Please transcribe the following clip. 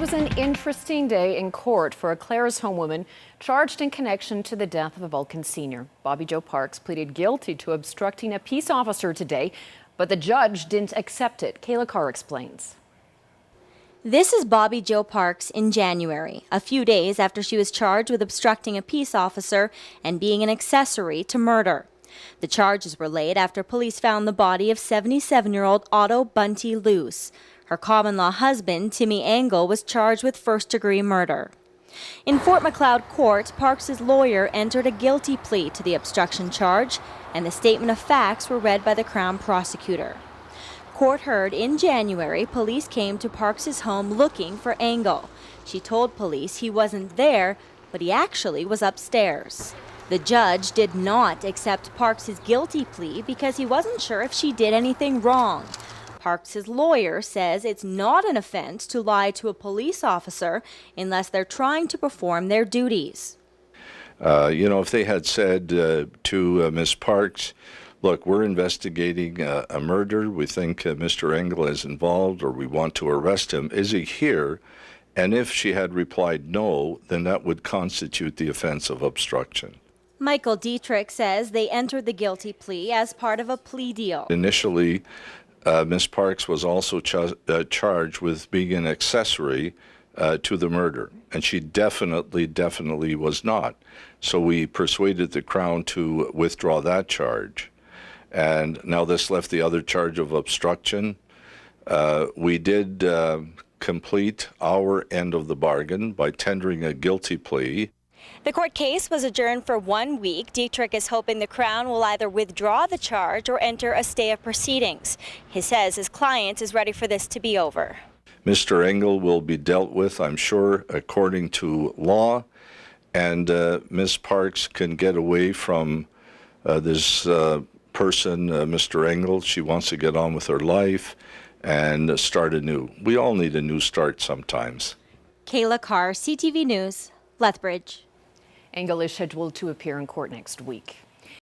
was an interesting day in court for a Claresholm woman charged in connection to the death of a Vulcan senior. Bobby Joe Parks pleaded guilty to obstructing a peace officer today, but the judge didn't accept it. Kayla Carr explains. This is Bobby Joe Parks in January, a few days after she was charged with obstructing a peace officer and being an accessory to murder. The charges were laid after police found the body of 77-year-old Otto Bunty Luce. Her common-law husband, Timmy Engel, was charged with first-degree murder. In Fort Macleod Court, Parks' lawyer entered a guilty plea to the obstruction charge, and the statement of facts were read by the Crown prosecutor. Court heard in January, police came to Parks' home looking for Engel. She told police he wasn't there, but he actually was upstairs. The judge did not accept Parks' guilty plea because he wasn't sure if she did anything wrong. Parks' lawyer says it's not an offense to lie to a police officer unless they're trying to perform their duties. If they had said to Ms. Parks, look, we're investigating a murder, we think Mr. Engel is involved, or we want to arrest him, is he here? And if she had replied no, then that would constitute the offense of obstruction. Michael Dietrich says they entered the guilty plea as part of a plea deal. Initially, Ms. Parks was also charged with being an accessory to the murder, and she definitely was not. So we persuaded the Crown to withdraw that charge. And now this left the other charge of obstruction. We did complete our end of the bargain by tendering a guilty plea. The court case was adjourned for 1 week. Dietrich is hoping the Crown will either withdraw the charge or enter a stay of proceedings. He says his client is ready for this to be over. Mr. Engel will be dealt with, I'm sure, according to law, and Ms. Parks can get away from this person, Mr. Engel. She wants to get on with her life and start anew. We all need a new start sometimes. Kayla Carr, CTV News, Lethbridge. Engel is scheduled to appear in court next week.